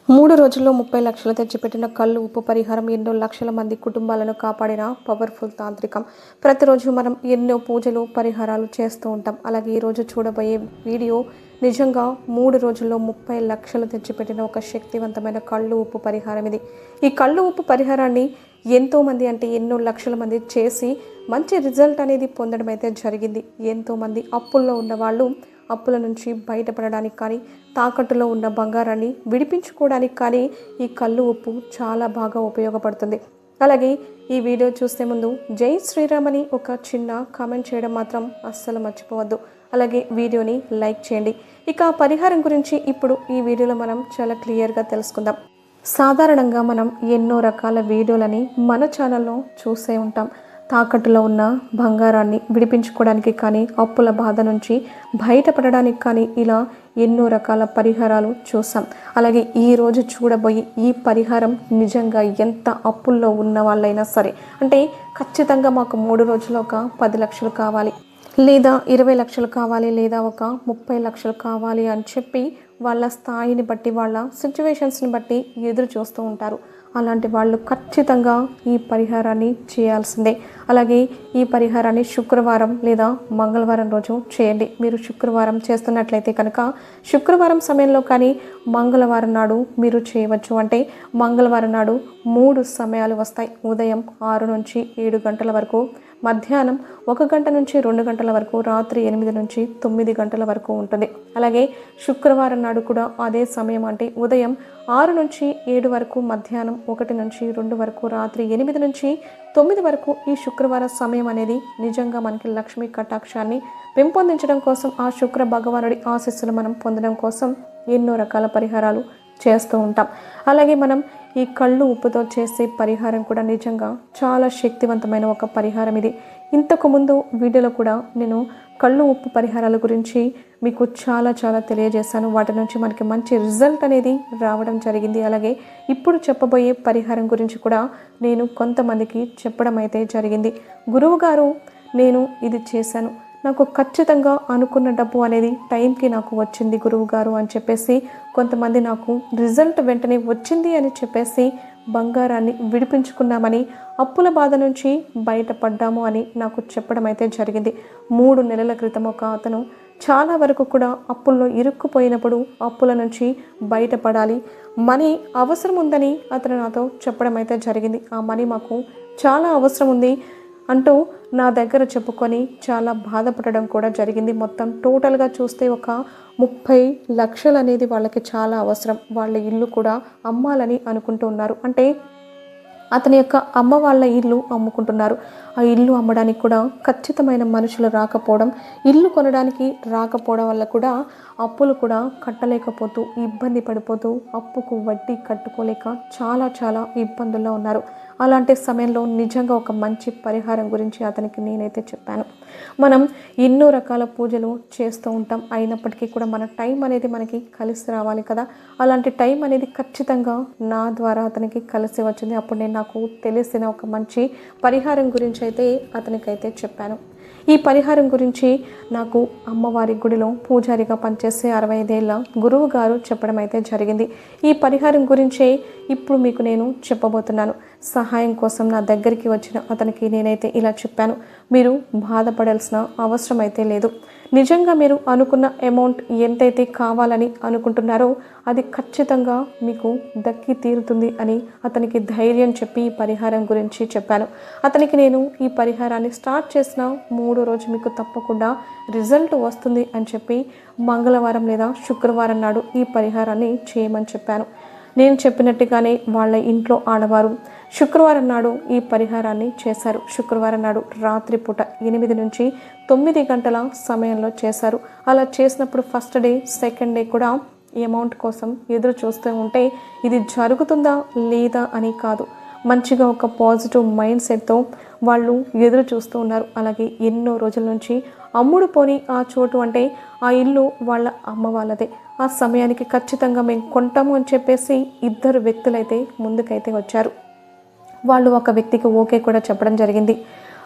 3 రోజుల్లో 30 లక్షలు తెచ్చిపెట్టిన కళ్ళు ఉప్పు పరిహారం ఎన్నో లక్షల మంది కుటుంబాలను కాపాడిన పవర్ఫుల్ తాంత్రికం. ప్రతిరోజు మనం ఎన్నో పూజలు, పరిహారాలు చేస్తూ ఉంటాం. అలాగే ఈరోజు చూడబోయే వీడియో నిజంగా 3 రోజుల్లో 30 లక్షలు తెచ్చిపెట్టిన ఒక శక్తివంతమైన కళ్ళు ఉప్పు పరిహారం ఇది. ఈ కళ్ళు ఉప్పు పరిహారాన్ని ఎంతోమంది అంటే ఎన్నో లక్షల మంది చేసి మంచి రిజల్ట్ అనేది పొందడం అయితే జరిగింది. ఎంతోమంది అప్పుల్లో ఉన్నవాళ్ళు అప్పుల నుంచి బయటపడడానికి కానీ, తాకట్టులో ఉన్న బంగారాన్ని విడిపించుకోవడానికి కానీ ఈ కళ్ళు ఉప్పు చాలా బాగా ఉపయోగపడుతుంది. అలాగే ఈ వీడియో చూసే ముందు జై శ్రీరామ్ అని ఒక చిన్న కామెంట్ చేయడం మాత్రం అస్సలు మర్చిపోవద్దు. అలాగే వీడియోని లైక్ చేయండి. ఇక పరిహారం గురించి ఇప్పుడు ఈ వీడియోలో మనం చాలా క్లియర్గా తెలుసుకుందాం. సాధారణంగా మనం ఎన్నో రకాల వీడియోలని మన ఛానల్లో చూసే ఉంటాం. తాకట్టులో ఉన్న బంగారాన్ని విడిపించుకోవడానికి కానీ, అప్పుల బాధ నుంచి బయటపడడానికి కానీ ఇలా ఎన్నో రకాల పరిహారాలు చూసాం. అలాగే ఈరోజు చూడబోయే ఈ పరిహారం నిజంగా ఎంత అప్పుల్లో ఉన్న వాళ్ళైనా సరే, అంటే ఖచ్చితంగా మాకు 3 రోజుల్లో ఒక 10 లక్షలు కావాలి, లేదా 20 లక్షలు కావాలి, లేదా ఒక 30 లక్షలు కావాలి అని చెప్పి వాళ్ళ స్థాయిని బట్టి, వాళ్ళ సిచ్యువేషన్స్ని బట్టి ఎదురు చూస్తూ ఉంటారు. అలాంటి వాళ్ళు ఖచ్చితంగా ఈ పరిహారాన్ని చేయాల్సిందే. అలాగే ఈ పరిహారాన్ని శుక్రవారం లేదా మంగళవారం రోజు చేయండి. మీరు శుక్రవారం చేస్తున్నట్లయితే కనుక శుక్రవారం సమయంలో కానీ, మంగళవారం నాడు మీరు చేయవచ్చు. అంటే మంగళవారం నాడు 3 సమయాలు వస్తాయి. ఉదయం 6 నుంచి 7 గంటల వరకు, మధ్యాహ్నం 1 గంట నుంచి 2 గంటల వరకు, రాత్రి 8 నుంచి 9 గంటల వరకు ఉంటుంది. అలాగే శుక్రవారం నాడు కూడా అదే సమయం, అంటే ఉదయం 6 నుంచి 7 వరకు, మధ్యాహ్నం 1 నుంచి 2 వరకు, రాత్రి 8 నుంచి 9 వరకు ఈ శుక్రవార సమయం అనేది నిజంగా మనకి లక్ష్మీ కటాక్షాన్ని పెంపొందించడం కోసం, ఆ శుక్ర భగవానుడి ఆశీస్సులు మనం పొందడం కోసం ఎన్నో రకాల పరిహారాలు చేస్తూ ఉంటాం. అలాగే మనం ఈ కళ్ళు ఉప్పుతో చేసే పరిహారం కూడా నిజంగా చాలా శక్తివంతమైన ఒక పరిహారం ఇది. ఇంతకు ముందు వీడియోలో కూడా నేను కళ్ళు ఉప్పు పరిహారాల గురించి మీకు చాలా తెలియజేశాను. వాటి నుంచి మనకి మంచి రిజల్ట్ అనేది రావడం జరిగింది. అలాగే ఇప్పుడు చెప్పబోయే పరిహారం గురించి కూడా నేను కొంతమందికి చెప్పడం అయితే జరిగింది. గురువు గారు, నేను ఇది చేశాను, నాకు ఖచ్చితంగా అనుకున్న డబ్బు అనేది టైంకి నాకు వచ్చింది గురువు గారు అని చెప్పేసి కొంతమంది నాకు రిజల్ట్ వెంటనే వచ్చింది అని చెప్పేసి బంగారాన్ని విడిపించుకున్నామని, అప్పుల బాధ నుంచి బయటపడ్డాము అని నాకు చెప్పడం అయితే జరిగింది. 3 నెలల క్రితం ఒక అతను చాలా వరకు కూడా అప్పుల్లో ఇరుక్కుపోయినప్పుడు అప్పుల నుంచి బయటపడాలి, మనీ అవసరం ఉందని అతను నాతో చెప్పడం అయితే జరిగింది. ఆ మనీ మాకు చాలా అవసరం ఉంది అంటూ నా దగ్గర చెప్పుకొని చాలా బాధపడడం కూడా జరిగింది. మొత్తం టోటల్గా చూస్తే ఒక 30 లక్షలు అనేది వాళ్ళకి చాలా అవసరం. వాళ్ళ ఇల్లు కూడా అమ్మాలని అనుకుంటూ ఉన్నారు. అంటే అతని యొక్క అమ్మ వాళ్ళ ఇల్లు అమ్ముకుంటున్నారు. ఆ ఇల్లు అమ్మడానికి కూడా ఖచ్చితమైన మనుషులు రాకపోవడం, ఇల్లు కొనడానికి రాకపోవడం వల్ల కూడా అప్పులు కూడా కట్టలేకపోతూ, ఇబ్బంది పడిపోతూ, అప్పుకు వడ్డీ కట్టుకోలేక చాలా ఇబ్బందుల్లో ఉన్నారు. అలాంటి సమయంలో నిజంగా ఒక మంచి పరిహారం గురించి అతనికి నేనైతే చెప్పాను. మనం ఎన్నో రకాల పూజలు చేస్తూ ఉంటాం, అయినప్పటికీ కూడా మన టైం అనేది మనకి కలిసి రావాలి కదా. అలాంటి టైం అనేది ఖచ్చితంగా నా ద్వారా అతనికి కలిసి వచ్చింది. అప్పుడు నేను నాకు తెలిసిన ఒక మంచి పరిహారం గురించి అయితే అతనికైతే చెప్పాను. ఈ పరిహారం గురించి నాకు అమ్మవారి గుడిలో పూజారిగా పనిచేసే 65 ఏళ్ళ గురువు గారు చెప్పడం అయితే జరిగింది. ఈ పరిహారం గురించే ఇప్పుడు మీకు నేను చెప్పబోతున్నాను. సహాయం కోసం నా దగ్గరికి వచ్చిన అతనికి నేనైతే ఇలా చెప్పాను, మీరు బాధపడాల్సిన అవసరం అయితే లేదు. నిజంగా మీరు అనుకున్న అమౌంట్ ఎంతైతే కావాలని అనుకుంటున్నారో అది ఖచ్చితంగా మీకు దక్కి తీరుతుంది అని అతనికి ధైర్యం చెప్పి ఈ పరిహారం గురించి చెప్పాను. అతనికి నేను ఈ పరిహారాన్ని స్టార్ట్ చేసిన 3 రోజు మీకు తప్పకుండా రిజల్ట్ వస్తుంది అని చెప్పి మంగళవారం లేదా శుక్రవారం నాడు ఈ పరిహారాన్ని చేయమని చెప్పాను. నేను చెప్పినట్టుగానే వాళ్ళ ఇంట్లో ఆడవారు శుక్రవారం నాడు ఈ పరిహారాన్ని చేశారు. శుక్రవారం నాడు రాత్రి పూట 8 నుంచి 9 గంటల సమయంలో చేశారు. అలా చేసినప్పుడు ఫస్ట్ డే, సెకండ్ డే కూడా ఈ అమౌంట్ కోసం ఎదురు చూస్తూ ఉంటే ఇది జరుగుతుందా లేదా అని కాదు, మంచిగా ఒక పాజిటివ్ మైండ్ సెట్తో వాళ్ళు ఎదురు చూస్తూ ఉన్నారు. అలాగే ఎన్నో రోజుల నుంచి అమ్ముడు పోని ఆ చోటు, అంటే ఆ ఇల్లు వాళ్ళ అమ్మ వాళ్ళదే. ఆ సమయానికి ఖచ్చితంగా మేము కొంటాము అని చెప్పేసి 2 వ్యక్తులైతే ముందుకైతే వచ్చారు. వాళ్ళు ఒక వ్యక్తికి ఓకే కూడా చెప్పడం జరిగింది.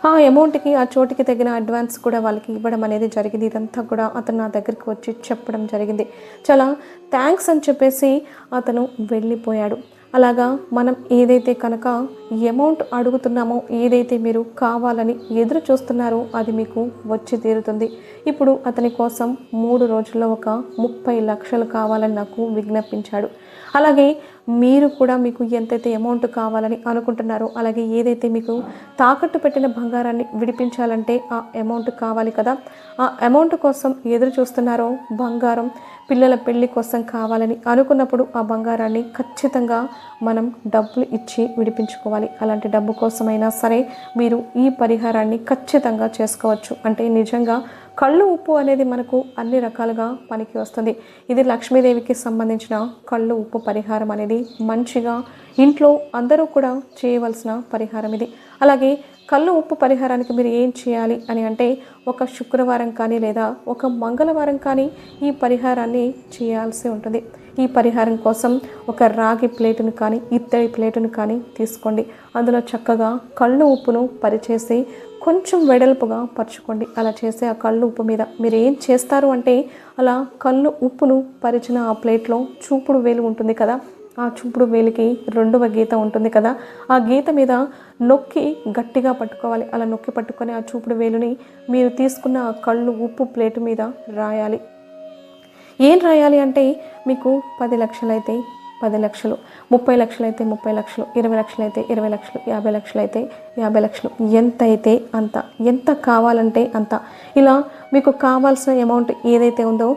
ఆ అమౌంట్‌కి, ఆ చోటికి తగిన అడ్వాన్స్ కూడా వాళ్ళకి ఇవ్వడం అనేది జరిగింది. ఇదంతా కూడా అతను నా దగ్గరికి వచ్చి చెప్పడం జరిగింది. చాలా థ్యాంక్స్ అని చెప్పేసి అతను వెళ్ళిపోయాడు. అలాగా మనం ఏదైతే కనుక అమౌంట్ అడుగుతున్నామో, ఏదైతే మీరు కావాలని ఎదురు చూస్తున్నారో అది మీకు వచ్చి తీరుతుంది. ఇప్పుడు అతని కోసం 3 రోజుల్లో ఒక 30,00,000 కావాలని నాకు విజ్ఞప్తించాడు. అలాగే మీరు కూడా మీకు ఎంతైతే అమౌంట్ కావాలని అనుకుంటున్నారో, అలాగే ఏదైతే మీకు తాకట్టు పెట్టిన బంగారాన్ని విడిపించాలంటే ఆ అమౌంట్ కావాలి కదా, ఆ అమౌంట్ కోసం ఎదురు చూస్తున్నారో, బంగారం పిల్లల పెళ్లి కోసం కావాలని అనుకున్నప్పుడు ఆ బంగారాన్ని ఖచ్చితంగా మనం డబ్బులు ఇచ్చి విడిపించుకోవాలి. అలాంటి డబ్బు కోసమైనా సరే మీరు ఈ పరిహారాన్ని ఖచ్చితంగా చేసుకోవచ్చు. అంటే నిజంగా కళ్ళు ఉప్పు అనేది మనకు అన్ని రకాలుగా పనికి వస్తుంది. ఇది లక్ష్మీదేవికి సంబంధించిన కళ్ళు ఉప్పు పరిహారం అనేది మంచిగా ఇంట్లో అందరూ కూడా చేయవలసిన పరిహారం ఇది. అలాగే కళ్ళు ఉప్పు పరిహారానికి మీరు ఏం చేయాలి అని అంటే, ఒక శుక్రవారం కానీ లేదా ఒక మంగళవారం కానీ ఈ పరిహారాన్ని చేయాల్సి ఉంటుంది. ఈ పరిహారం కోసం ఒక రాగి ప్లేటును కానీ ఇత్తడి ప్లేటును కానీ తీసుకోండి. అందులో చక్కగా కళ్ళు ఉప్పును పరిచేసి కొంచెం వెడల్పుగా పరుచుకోండి. అలా చేసి ఆ కళ్ళు ఉప్పు మీద మీరు ఏం చేస్తారు అంటే, అలా కళ్ళు ఉప్పును పరిచిన ఆ ప్లేట్లో చూపుడు వేలు ఉంటుంది కదా, ఆ చూపుడు వేలికి రెండవ గీత ఉంటుంది కదా, ఆ గీత మీద నొక్కి గట్టిగా పట్టుకోవాలి. అలా నొక్కి పట్టుకొని ఆ చూపుడు వేలుని మీరు తీసుకున్న ఆ కళ్ళు ఉప్పు ప్లేటు మీద రాయాలి. ఏం రాయాలి అంటే, మీకు 10 లక్షలు అయితే 10 లక్షలు, 30 లక్షలు అయితే 30 లక్షలు, 20 లక్షలు అయితే 20 లక్షలు, 50 లక్షలు అయితే 50 లక్షలు, ఎంత అయితే అంత, ఎంత కావాలంటే అంత. ఇలా మీకు కావాల్సిన అమౌంట్ ఏదైతే ఉందో,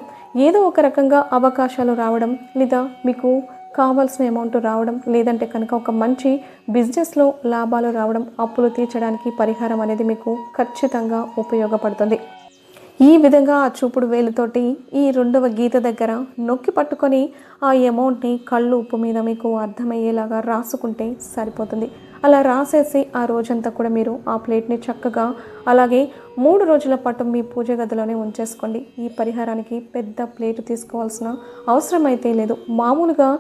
ఏదో ఒక రకంగా అవకాశాలు రావడం, లేదా మీకు కావాల్సిన అమౌంట్ రావడం, లేదంటే కనుక ఒక మంచి బిజినెస్లో లాభాలు రావడం, అప్పులు తీర్చడానికి పరిహారం అనేది మీకు ఖచ్చితంగా ఉపయోగపడుతుంది. ఈ విధంగా ఆ చూపుడు వేలుతోటి ఈ రెండవ గీత దగ్గర నొక్కి పట్టుకొని ఆ అమౌంట్ని కళ్ళు ఉప్పు మీద మీకు అర్థమయ్యేలాగా రాసుకుంటే సరిపోతుంది. అలా రాసేసి ఆ రోజంతా కూడా మీరు ఆ ప్లేట్ని చక్కగా అలాగే 3 రోజుల పాటు మీ పూజ గదిలోనే ఉంచేసుకోండి. ఈ పరిహారానికి పెద్ద ప్లేట్ తీసుకోవాల్సిన అవసరం అయితే లేదు. మామూలుగా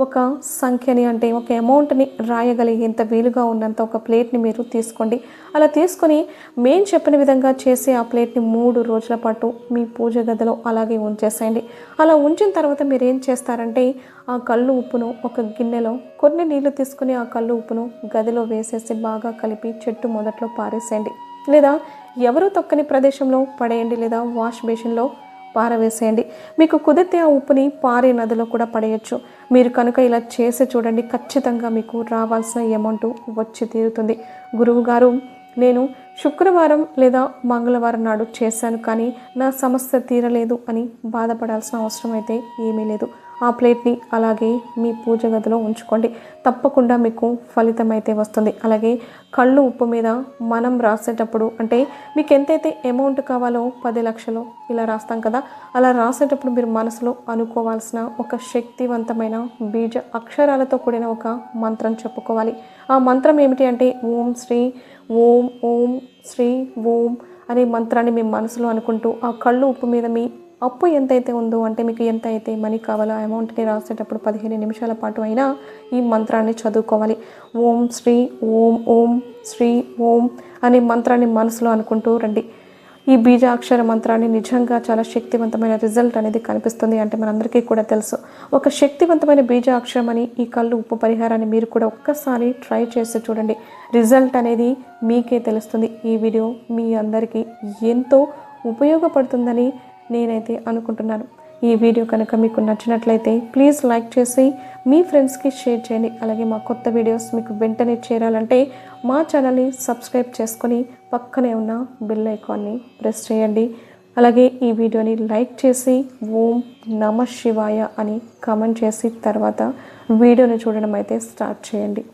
ఒక సంఖ్యని అంటే ఒక అమౌంట్ని రాయగలిగేంత వీలుగా ఉన్నంత ఒక ప్లేట్ని మీరు తీసుకోండి. అలా తీసుకొని మేము చెప్పిన విధంగా చేసి ఆ ప్లేట్ని 3 రోజుల పాటు మీ పూజ గదిలో అలాగే ఉంచేసేయండి. అలా ఉంచిన తర్వాత మీరు ఏం చేస్తారంటే, ఆ కళ్ళు ఉప్పును ఒక గిన్నెలో కొన్ని నీళ్లు తీసుకుని ఆ కళ్ళు ఉప్పును గదిలో వేసేసి బాగా కలిపి చెట్టు మొదట్లో పారేసేయండి. లేదా ఎవరూ తొక్కని ప్రదేశంలో పడేయండి, లేదా వాష్ బేసిన్లో పారవేసేయండి. మీకు కుదిరితే ఆ ఉప్పుని పారే నదిలో కూడా పడేయచ్చు. మీరు కనుక ఇలా చేసి చూడండి, ఖచ్చితంగా మీకు రావాల్సిన అమౌంట్ వచ్చి తీరుతుంది. గురువుగారు, నేను శుక్రవారం లేదా మంగళవారం నాడు చేశాను, కానీ నా సమస్య తీరలేదు అని బాధపడాల్సిన అవసరం అయితే ఏమీ లేదు. ఆ ప్లేట్ని అలాగే మీ పూజ గదిలో ఉంచుకోండి. తప్పకుండా మీకు ఫలితం అయితే వస్తుంది. అలాగే కళ్ళు ఉప్పు మీద మనం రాసేటప్పుడు అంటే మీకు ఎంతైతే అమౌంట్ కావాలో 10 లక్షలు ఇలా రాస్తాం కదా, అలా రాసేటప్పుడు మీరు మనసులో అనుకోవాల్సిన ఒక శక్తివంతమైన బీజ అక్షరాలతో కూడిన ఒక మంత్రం చెప్పుకోవాలి. ఆ మంత్రం ఏమిటి అంటే, ఓం శ్రీ ఓం ఓం శ్రీ ఓం అనే మంత్రాన్ని మీ మనసులో అనుకుంటూ ఆ కళ్ళు ఉప్పు మీద మీ అప్పు ఎంతైతే ఉందో అంటే మీకు ఎంత అయితే మనీ కావాలో ఆ అమౌంట్ని రాసేటప్పుడు 15 నిమిషాల పాటు అయినా ఈ మంత్రాన్ని చదువుకోవాలి. ఓం శ్రీ ఓం ఓం శ్రీ ఓం అనే మంత్రాన్ని మనసులో అనుకుంటూ రండి. ఈ బీజాక్షర మంత్రాన్ని నిజంగా చాలా శక్తివంతమైన రిజల్ట్ అనేది కనిపిస్తుంది. అంటే మనందరికీ కూడా తెలుసు, ఒక శక్తివంతమైన బీజాక్షరం అని ఈ కళ్ళు ఉప్పు పరిహారాన్ని మీరు కూడా ఒక్కసారి ట్రై చేసి చూడండి. రిజల్ట్ అనేది మీకే తెలుస్తుంది. ఈ వీడియో మీ అందరికీ ఎంతో ఉపయోగపడుతుందని నేనైతే అనుకుంటున్నాను. ఈ వీడియో కనుక మీకు నచ్చినట్లయితే ప్లీజ్ లైక్ చేసి మీ ఫ్రెండ్స్కి షేర్ చేయండి. అలాగే మా కొత్త వీడియోస్ మీకు వెంటనే చేరాలంటే మా ఛానల్ని సబ్స్క్రైబ్ చేసుకొని పక్కనే ఉన్న బెల్ ఐకాన్ని ప్రెస్ చేయండి. అలాగే ఈ వీడియోని లైక్ చేసి ఓం నమః శివాయ అని కామెంట్ చేసి తర్వాత వీడియోని చూడడం అయితే స్టార్ట్ చేయండి.